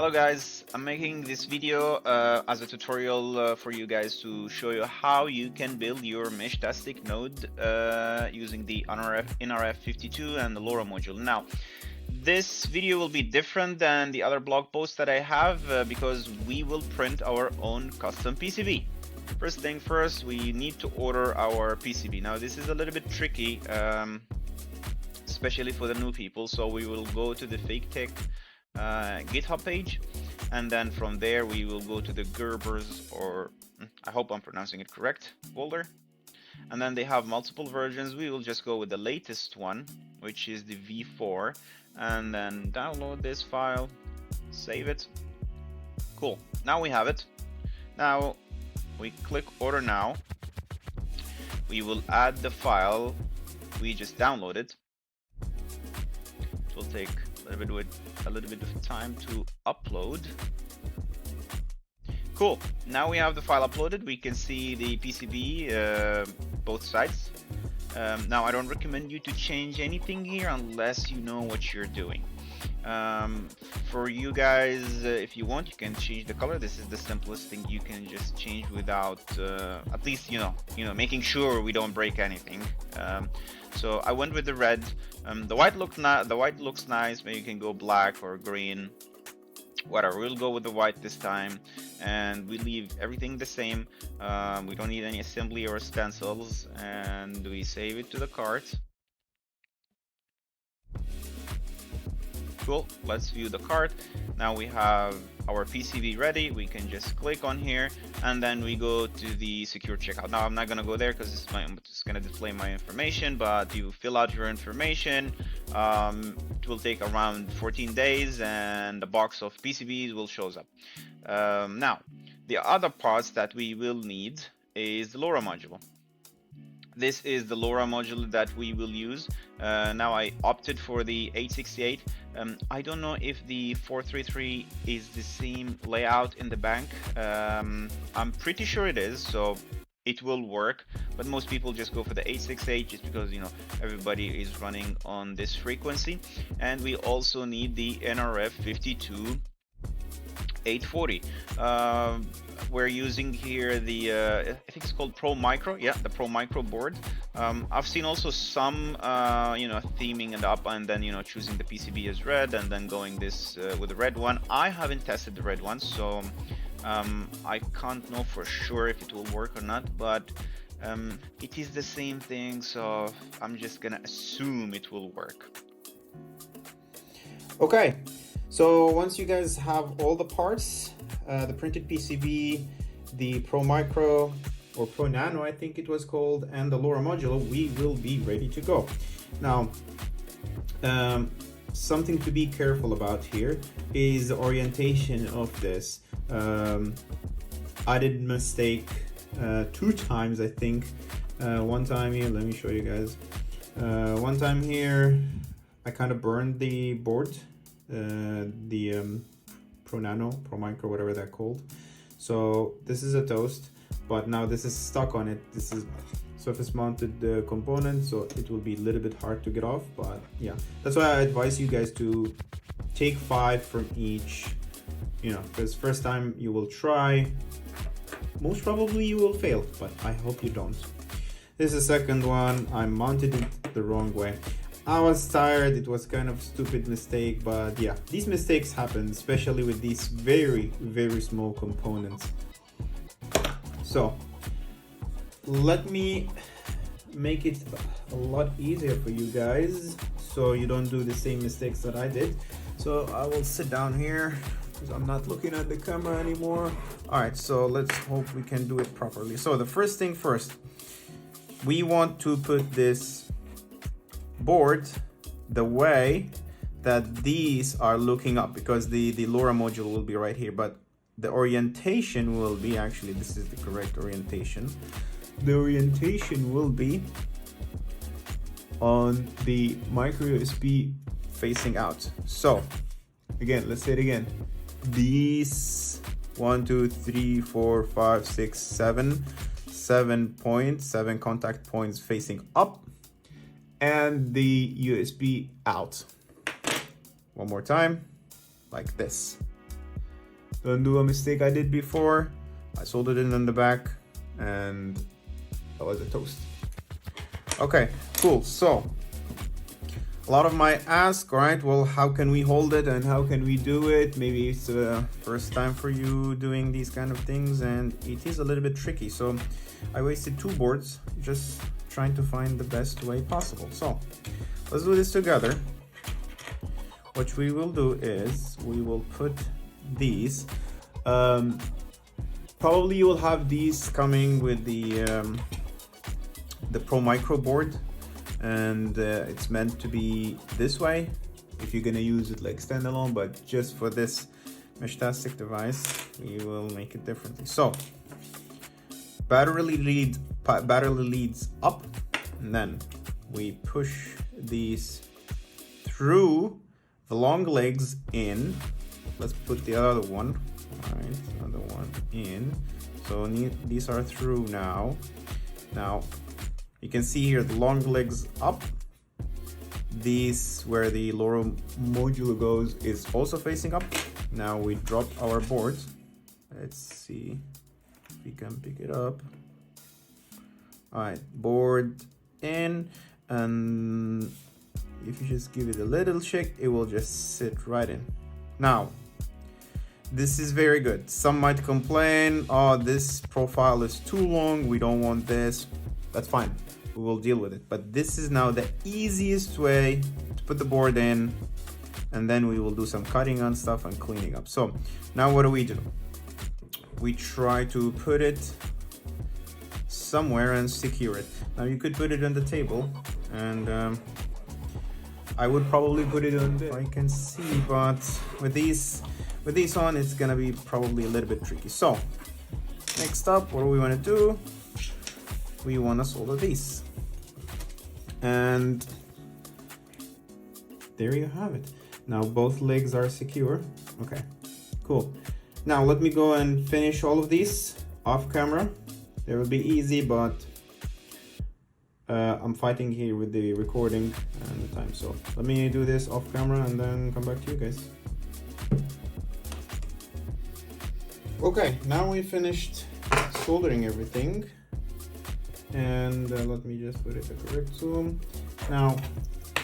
Hello guys, I'm making this video as a tutorial for you guys to show you how you can build your Meshtastic node using the NRF52840 and the LoRa module. Now, this video will be different than the other blog posts that I have because we will print our own custom PCB. First thing first, we need to order our PCB. Now, this is a little bit tricky, especially for the new people, so we will go to the FakeTec GitHub page, and then from there we will go to the Gerber's, or I hope I'm pronouncing it correct, folder, and then they have multiple versions. We will just go with the latest one, which is the V4, and then download this file, save it. Cool, now we have it. Now we click order now. We will add the file we just downloaded. It will take a little bit of time to upload. Cool, now we have the file uploaded. We can see the PCB both sides. Now I don't recommend you to change anything here unless you know what you're doing. For you guys, if you want, you can change the color. This is the simplest thing you can just change without at least you know making sure we don't break anything. So I went with the red. The white looks nice, but you can go black or green, whatever. We'll go with the white this time, and we leave everything the same. We don't need any assembly or stencils, and we save it to the cart. Cool, let's view the cart. Now we have our PCB ready. We can just click on here, and then we go to the secure checkout. Now I'm not gonna go there because it's gonna display my information, but you fill out your information. It will take around 14 days, and the box of PCBs will shows up. Now, the other parts that we will need is the LoRa module. This is the LoRa module that we will use. Now I opted for the 868. I don't know if the 433 is the same layout in the bank. I'm pretty sure it is, so it will work, but most people just go for the 868 just because everybody is running on this frequency. And we also need the NRF52840. We're using here the I think it's called Pro Micro, yeah, the Pro Micro board. I've seen also some theming it up and then choosing the PCB as red and then going this with the red one. I haven't tested the red one, so I can't know for sure if it will work or not, but it is the same thing, so I'm just gonna assume it will work. Okay, so once you guys have all the parts, the printed PCB, the Pro Micro or Pro Nano I think it was called, and the LoRa module, we will be ready to go. Now, something to be careful about here is the orientation of this. I did mistake 2 times, I think. One time here, let me show you guys. One time here, I kind of burned the board, the Pro Nano, Pro Micro, whatever they're called. So this is a toast, but now this is stuck on it. This is surface mounted component, so it will be a little bit hard to get off, but yeah, that's why I advise you guys to take 5 from each, because first time you will try, most probably you will fail, but I hope you don't. This is the second one. I mounted it the wrong way. I was tired, it was kind of stupid mistake, but yeah, these mistakes happen, especially with these very, very small components. So let me make it a lot easier for you guys so you don't do the same mistakes that I did. So I will sit down here because I'm not looking at the camera anymore. All right, so let's hope we can do it properly. So the first thing first, we want to put this board the way that these are looking up, because the LoRa module will be right here, but the orientation will be, actually this is the correct orientation, the orientation will be on the micro USB facing out. So again, let's say it again, these 1 2 3 4 5 6 7 points, 7 contact points facing up, and the USB out. One more time, like this. Don't do a mistake I did before. I soldered it in the back and that was a toast. Okay, cool. So a lot of my ask, all right, well, how can we hold it and how can we do it? Maybe it's the first time for you doing these kind of things and it is a little bit tricky. So I wasted 2 boards just trying to find the best way possible. So let's do this together. What we will do is we will put these, probably you will have these coming with the Pro Micro board, and it's meant to be this way if you're gonna use it like standalone, but just for this Meshtastic device we will make it differently. So battery leads up, and then we push these through the long legs in. Let's put the other one, all right, other one in. So these are through now. Now you can see here the long legs up. These where the LoRa module goes is also facing up. Now we drop our board. Let's see if we can pick it up. All right, board in, and if you just give it a little shake, it will just sit right in. Now, this is very good. Some might complain, oh, this profile is too long, we don't want this. That's fine, we will deal with it. But this is now the easiest way to put the board in, and then we will do some cutting on stuff and cleaning up. So now what do? We try to put it somewhere and secure it. Now you could put it on the table, and I would probably put it on there. I can see, but with these on, it's gonna be probably a little bit tricky. So next up, what do we want to do? We want to solder these, and there you have it. Now both legs are secure. Okay, cool. Now let me go and finish all of these off camera. It will be easy, but I'm fighting here with the recording and the time. So let me do this off camera and then come back to you guys. Okay, now we finished soldering everything, and let me just put it at correct zoom. Now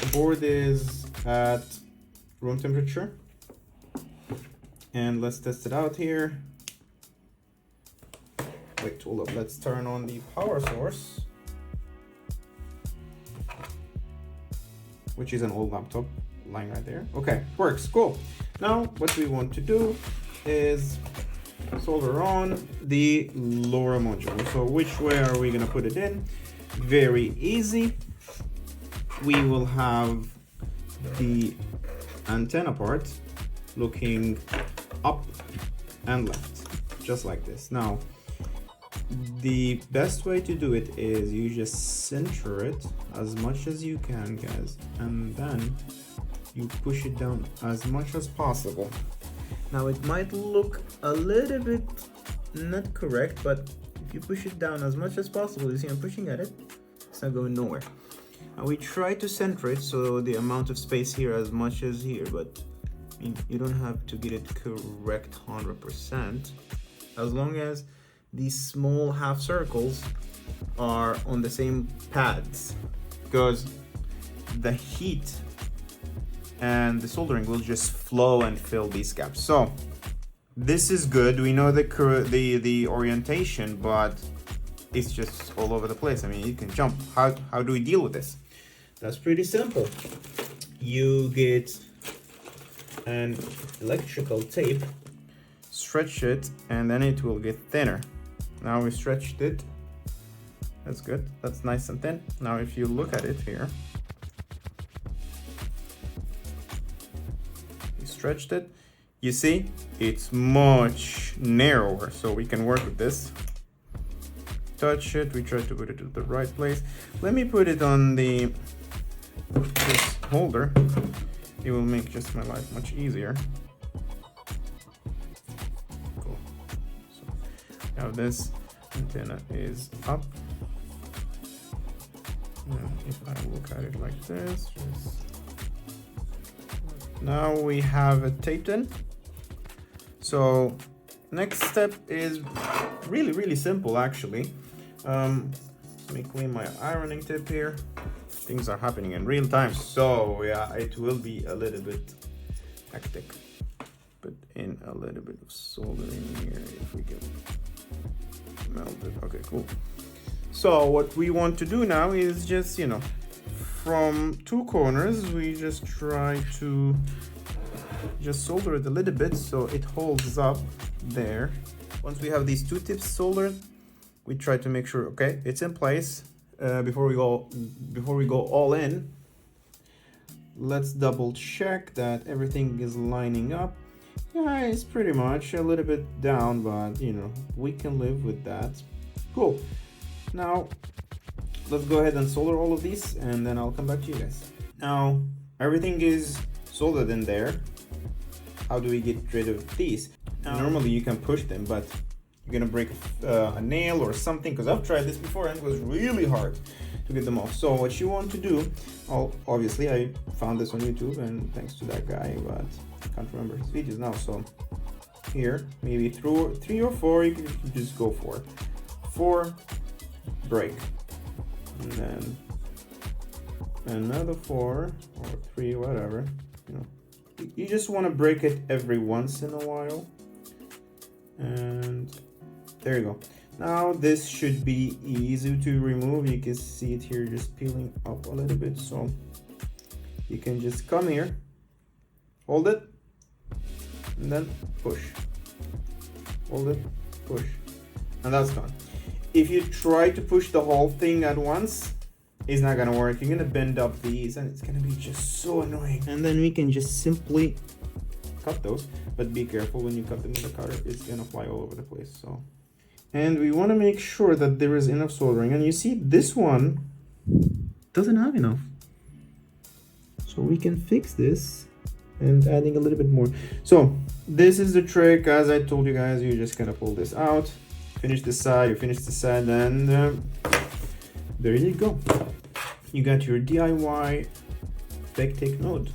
the board is at room temperature, and let's test it out here. Wait, hold up, let's turn on the power source, which is an old laptop lying right there. Okay, works, cool. Now what we want to do is solder on the LoRa module. So which way are we gonna put it in? Very easy. We will have the antenna part looking up and left, just like this. Now the best way to do it is you just center it as much as you can, guys, and then you push it down as much as possible. Now it might look a little bit not correct, but if you push it down as much as possible, you see I'm pushing at it, it's not going nowhere. And we try to center it so the amount of space here as much as here, but I mean, you don't have to get it correct 100%, as long as these small half circles are on the same pads, because the heat and the soldering will just flow and fill these gaps. So this is good. We know the orientation, but it's just all over the place. I mean, you can jump. How do we deal with this? That's pretty simple. You get an electrical tape, stretch it, and then it will get thinner. Now we stretched it. That's good. That's nice and thin. Now if you look at it here, stretched it, you see it's much narrower, so we can work with this. Touch it, we try to put it to the right place. Let me put it on this holder. It will make just my life much easier. Cool. So now this antenna is up, and if I look at it like this, now we have it taped in. So next step is really simple actually. Let me clean my ironing tip here. Things are happening in real time, so yeah, it will be a little bit hectic. Put in a little bit of soldering here if we can melt it. Okay, cool. So what we want to do now is just, you know, from two corners, we just try to just solder it a little bit so it holds up there. Once we have these two tips soldered, we try to make sure, okay, it's in place. Before we go all in, let's double check that everything is lining up. Yeah, it's pretty much a little bit down, but you know, we can live with that. Cool. Now let's go ahead and solder all of these and then I'll come back to you guys. Now everything is soldered in there. How do we get rid of these? Now, normally you can push them, but you're gonna break a nail or something, because I've tried this before and it was really hard to get them off. So what you want to do, obviously I found this on YouTube and thanks to that guy, but I can't remember his videos now. So here, maybe three or four, you can just go for 4, break, and then another 4 or 3, whatever, you know. You just want to break it every once in a while, and there you go. Now this should be easy to remove. You can see it here just peeling up a little bit, so you can just come here, hold it, and then push, hold it, push, and that's gone. If you try to push the whole thing at once, it's not gonna work. You're gonna bend up these and it's gonna be just so annoying. And then we can just simply cut those, but be careful when you cut them with a cutter, it's gonna fly all over the place. So, and we want to make sure that there is enough soldering, and you see this one doesn't have enough, so we can fix this and adding a little bit more. So this is the trick. As I told you guys, you're just gonna pull this out, finish this side, you finish the side, and there you go. You got your DIY FakeTec node.